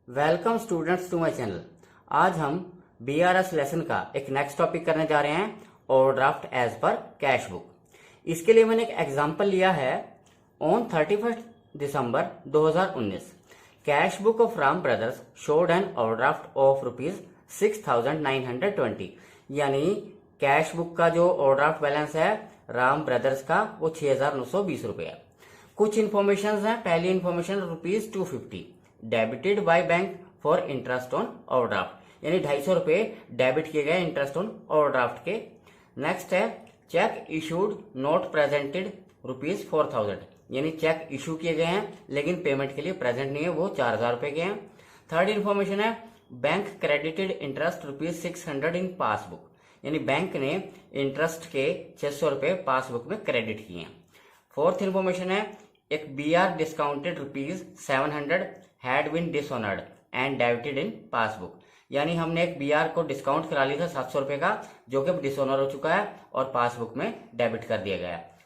Welcome students to my channel. आज हम BRS lesson का एक नेक्स्ट टॉपिक करने जा रहे हैं, overdraft as per cash book. इसके लिए मैंने एक एग्जांपल लिया है। On 31 December 2019 cash book of Ram brothers showed an overdraft of ₹6,920। यानी कैश बुक का जो ओवरड्राफ्ट बैलेंस है राम ब्रदर्स का वो 6,920 रुपए है। कुछ इन्फॉर्मेशन है। पहली information ₹250 debited by bank for interest on overdraft, यानी 250 रुपए डेबिट किए गए इंटरेस्ट ऑन ओवरड्राफ्ट के। नेक्स्ट है चेक इशूड नॉट प्रेजेंटेड ₹4,000, यानी चेक इशू किए गए हैं लेकिन पेमेंट के लिए प्रेजेंट नहीं है, वो 4,000 रुपए के हैं। थर्ड इन्फॉर्मेशन है बैंक क्रेडिटेड इंटरेस्ट ₹600 इन पासबुक, यानी बैंक ने इंटरेस्ट के 600 रुपए पासबुक में क्रेडिट किए हैं। फोर्थ इन्फॉर्मेशन है एक BR discounted ₹700 had been dishonoured and debited in passbook, यानी हमने एक बीआर को डिस्काउंट करा लिया था 700 रुपए का, जो कि डिसऑनर हो चुका है और पासबुक में डेबिट कर दिया गया है।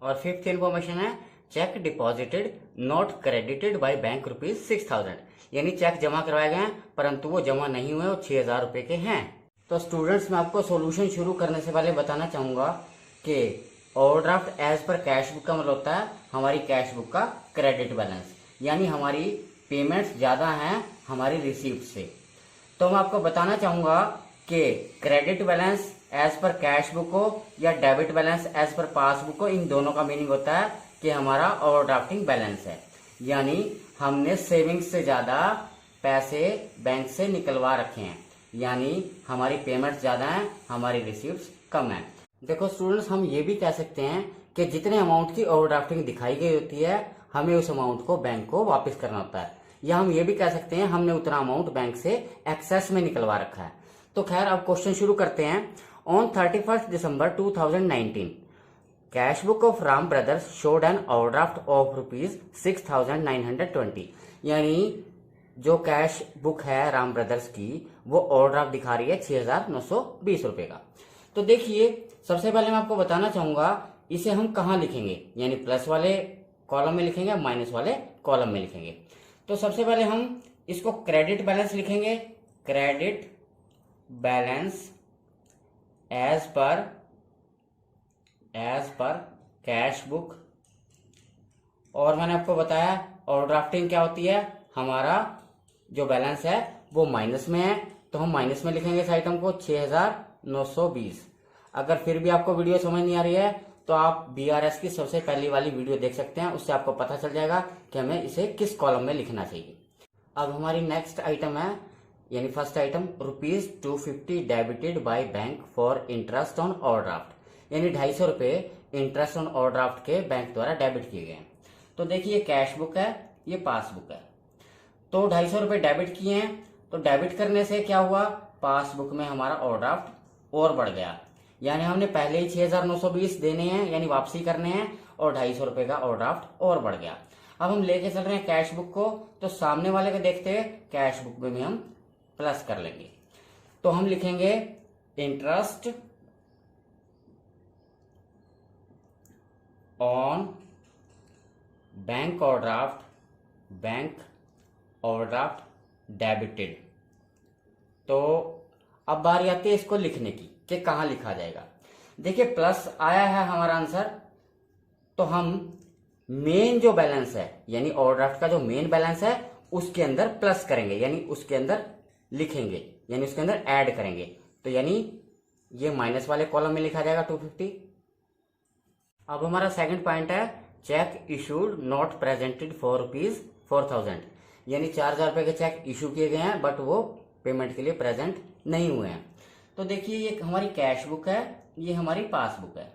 और फिफ्थ इन्फॉर्मेशन है check deposited not credited by bank ₹6,000, यानी चेक जमा करवाए गए हैं परंतु वो जमा नहीं हुए और 6,000 रुपए के हैं। तो स्टूडेंट्स, मैं आपको सोल्यूशन शुरू करने से पहले बताना चाहूंगा कि overdraft as per cash book का मतलब होता है हमारी कैश बुक का क्रेडिट बैलेंस, यानी हमारी पेमेंट्स ज्यादा हैं हमारी रिसीप्ट से। तो मैं आपको बताना चाहूंगा कि credit balance as per cash book हो या debit balance as per passbook हो, इन दोनों का मीनिंग होता है कि हमारा ओवरड्राफ्टिंग बैलेंस है, यानी हमने सेविंग्स से ज्यादा पैसे बैंक से निकलवा रखे हैं, यानी हमारी पेमेंट्स ज्यादा हैं हमारी रिसीप्ट कम है। देखो स्टूडेंट्स, हम ये भी कह सकते हैं कि जितने अमाउंट की ओवरड्राफ्टिंग दिखाई गई होती है हमें उस अमाउंट को बैंक को वापस करना होता है, या हम ये भी कह सकते हैं हमने उतना अमाउंट बैंक से एक्सेस में निकलवा रखा है। तो खैर अब क्वेश्चन शुरू करते हैं। On 31 December 2019 cash book of Ram brothers showed an overdraft of ₹6,920, यानी जो कैश बुक है राम ब्रदर्स की वो ओवरड्राफ्ट दिखा रही है 6,920 रुपए का। तो देखिए, सबसे पहले मैं आपको बताना चाहूंगा इसे हम कहाँ लिखेंगे, यानी प्लस वाले कॉलम में लिखेंगे माइनस वाले कॉलम में लिखेंगे। तो सबसे पहले हम इसको क्रेडिट बैलेंस लिखेंगे, credit balance as per cash book. और मैंने आपको बताया ओवरड्राफ्टिंग क्या होती है, हमारा जो बैलेंस है वो माइनस में है, तो हम माइनस में लिखेंगे इस आइटम को 6,920। अगर फिर भी आपको वीडियो समझ नहीं आ रही है तो आप बीआरएस की सबसे पहली वाली वीडियो देख सकते हैं, उससे आपको पता चल जाएगा कि हमें इसे किस कॉलम में लिखना चाहिए। अब हमारी नेक्स्ट आइटम है, यानी first item ₹250 debited by bank for interest on overdraft, यानी 250 रुपए इंटरेस्ट ऑन ओवरड्राफ्ट के बैंक द्वारा डेबिट किए गए। तो देखिए, कैश बुक है, ये पासबुक है, तो 250 रुपए डेबिट किए हैं। तो डेबिट करने से क्या हुआ, पासबुक में हमारा ओवरड्राफ्ट और बढ़ गया, यानी हमने पहले ही 6,920 देने हैं यानी वापसी करने हैं, और 250 रुपए का ओवरड्राफ्ट और बढ़ गया। अब हम लेके चल रहे हैं कैश बुक को, तो सामने वाले को देखते हुए कैश बुक में भी हम प्लस कर लेंगे। तो हम लिखेंगे interest on bank overdraft debited. तो अब बारी आती है इसको लिखने की कि कहां लिखा जाएगा। देखिए, प्लस आया है हमारा आंसर, तो हम मेन जो बैलेंस है यानी ओवरड्राफ्ट का जो मेन बैलेंस है उसके अंदर प्लस करेंगे, यानी उसके अंदर लिखेंगे, यानी उसके अंदर ऐड करेंगे। तो यानी ये माइनस वाले कॉलम में लिखा जाएगा 250। अब हमारा सेकंड पॉइंट है check issued not presented for ₹4,000, यानी 4,000 रुपए के चेक इशू किए गए हैं बट वो पेमेंट के लिए प्रेजेंट नहीं हुए हैं। तो देखिए, ये हमारी कैश बुक है, ये हमारी पासबुक है।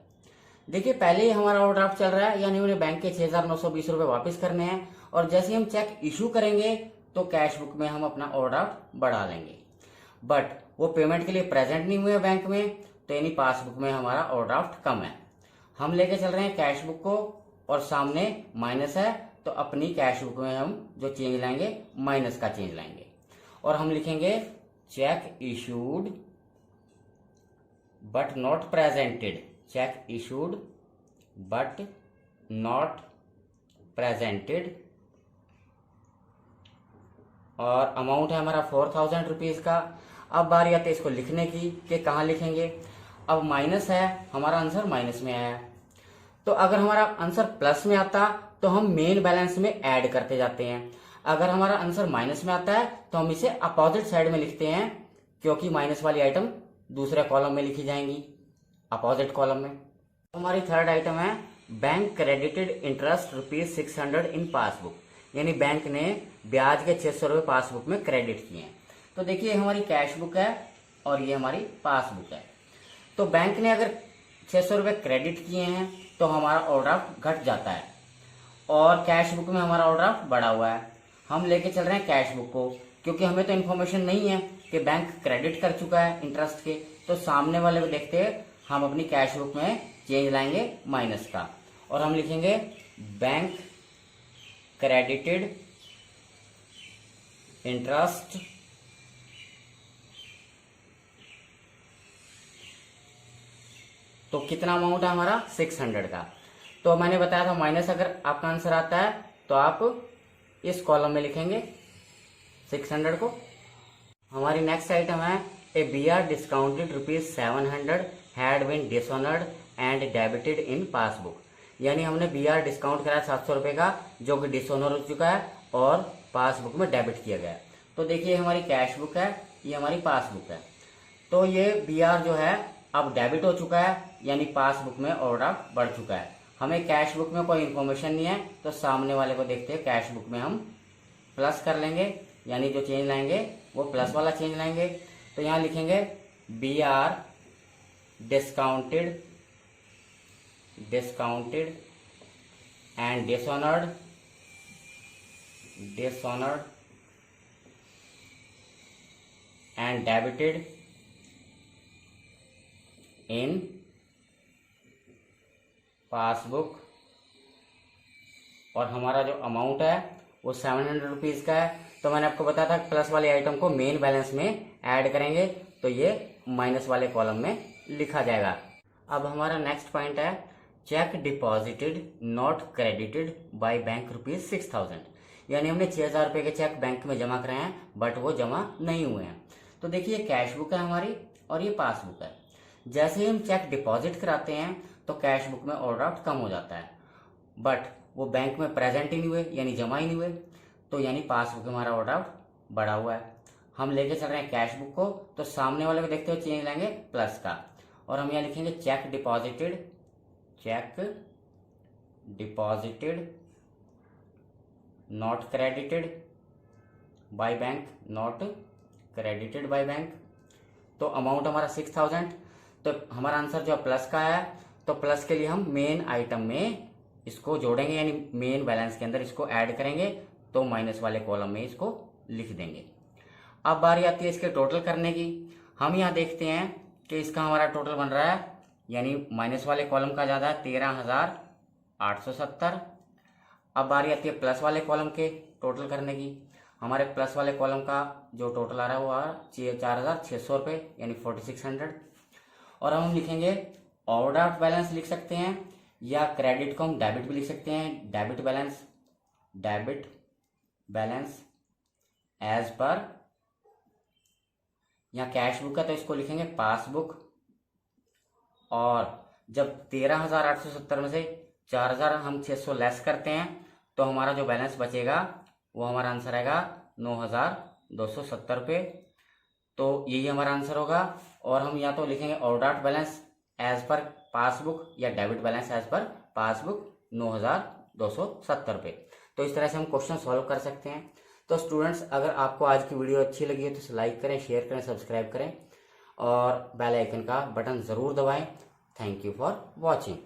देखिए, पहले ही हमारा ओवरड्राफ्ट चल रहा है, यानी उन्हें बैंक के 6,920 रुपए वापस करने हैं, और जैसे ही हम चेक इशू करेंगे तो कैश बुक में हम अपना ओवरड्राफ्ट बढ़ा लेंगे, बट वो पेमेंट के लिए प्रेजेंट नहीं हुए बैंक में, तो यानी पासबुक में हमारा ओवरड्राफ्ट कम है। हम लेके चल रहे हैं कैश बुक को और सामने माइनस है, तो अपनी कैश बुक में हम जो चेंज लाएंगे माइनस का चेंज लाएंगे, और हम लिखेंगे check issued but not presented, check issued but not presented और अमाउंट है हमारा 4000 रुपीज़ का। अब बारी आती है इसको लिखने की कि कहाँ लिखेंगे। अब माइनस है, हमारा आंसर माइनस में आया। तो अगर हमारा आंसर प्लस में आता तो हम मेन बैलेंस में ऐड करते जाते हैं। अगर हमारा आंसर माइनस में आता है तो हम इसे अपोजिट साइड में लिखते हैं, क्योंकि माइनस वाली आइटम दूसरे कॉलम में लिखी जाएंगी, अपोजिट कॉलम में। हमारी थर्ड आइटम है बैंक क्रेडिटेड इंटरेस्ट ₹600 इन पासबुक, यानी बैंक ने ब्याज के 600 रुपये पासबुक में क्रेडिट किए हैं। तो देखिए हमारी कैश बुक है और ये हमारी पासबुक है। तो बैंक ने अगर 600 रुपये क्रेडिट किए हैं तो हमारा ओवरड्राफ्ट घट जाता है, और कैश बुक में हमारा ओवरड्राफ्ट बढ़ा हुआ है। हम लेके चल रहे हैं कैश बुक को, क्योंकि हमें तो इन्फॉर्मेशन नहीं है कि बैंक क्रेडिट कर चुका है इंटरेस्ट के। तो सामने वाले को देखते हुए हम अपनी कैश बुक में चेंज लाएंगे माइनस का, और हम लिखेंगे बैंक क्रेडिटेड इंटरेस्ट तो कितना अमाउंट है हमारा 600 का। तो मैंने बताया था माइनस अगर आपका आंसर आता है तो आप इस कॉलम में लिखेंगे 600 को। हमारी नेक्स्ट आइटम है a BR discounted ₹700 had been dishonoured and debited in passbook, यानी हमने BR डिस्काउंट कराया 700 रुपये का, जो कि डिसऑनर हो चुका है और पासबुक में डेबिट किया गया है। तो देखिए हमारी कैश बुक है, ये हमारी पासबुक है। तो ये BR जो है अब डेबिट हो चुका है, यानी पासबुक में ओवरड्राफ्ट बढ़ चुका है। हमें कैश बुक में कोई इन्फॉर्मेशन नहीं है, तो सामने वाले को देखते हैं कैश बुक में हम प्लस कर लेंगे, यानी जो चेंज लाएंगे वो प्लस वाला चेंज लाएंगे। तो यहाँ लिखेंगे BR discounted and dishonoured and debited in passbook, और हमारा जो अमाउंट है वो 700 रुपीज़ का है। तो मैंने आपको बताया था प्लस वाले आइटम को मेन बैलेंस में ऐड करेंगे तो ये माइनस वाले कॉलम में लिखा जाएगा। अब हमारा नेक्स्ट पॉइंट है check deposited not credited by bank ₹6000, यानी हमने 6000 रुपये के चेक बैंक में जमा कराए हैं बट वो जमा नहीं हुए हैं। तो देखिए कैश बुक है हमारी और ये पासबुक है। जैसे ही हम चेक डिपॉजिट कराते हैं तो कैश बुक में ओवरड्राफ्ट कम हो जाता है, बट वो बैंक में प्रेजेंट ही नहीं हुए, यानी जमा ही नहीं हुए, तो यानी पासबुक में हमारा ओवरड्राफ्ट बढ़ा हुआ है। हम लेके चल रहे हैं कैश बुक को, तो सामने वाले को देखते हुए चेंज लेंगे प्लस का, और हम यहाँ लिखेंगे check deposited not credited by bank, तो अमाउंट हमारा 6000। तो हमारा आंसर जो प्लस का है, तो प्लस के लिए हम मेन आइटम में इसको जोड़ेंगे, यानी मेन बैलेंस के अंदर इसको ऐड करेंगे, तो माइनस वाले कॉलम में इसको लिख देंगे। अब बारी आती है इसके टोटल करने की। हम यहाँ देखते हैं कि इसका हमारा टोटल बन रहा है, यानी माइनस वाले कॉलम का ज़्यादा है 13,870। अब बारी आती है प्लस वाले कॉलम के टोटल करने की। हमारे प्लस वाले कॉलम का जो टोटल आ रहा है वो आ रहा है 4600 रुपये, यानी 4600। और हम लिखेंगे ओवरड्राफ्ट बैलेंस लिख सकते हैं, या क्रेडिट को हम डेबिट भी लिख सकते हैं, डेबिट बैलेंस एज पर, यहाँ कैश बुक है तो इसको लिखेंगे पासबुक। और जब 13,870 में से 4,600 लेस करते हैं तो हमारा जो बैलेंस बचेगा वो हमारा आंसर आएगा 9,270 रुपये। तो यही हमारा आंसर होगा। और हम या तो लिखेंगे overdraft balance as per passbook या debit balance as per passbook 9,270 रुपये। तो इस तरह से हम क्वेश्चन सॉल्व कर सकते हैं। तो स्टूडेंट्स, अगर आपको आज की वीडियो अच्छी लगी है तो लाइक करें, शेयर करें, सब्सक्राइब करें और बेल आइकन का बटन ज़रूर दबाएं। Thank you for watching.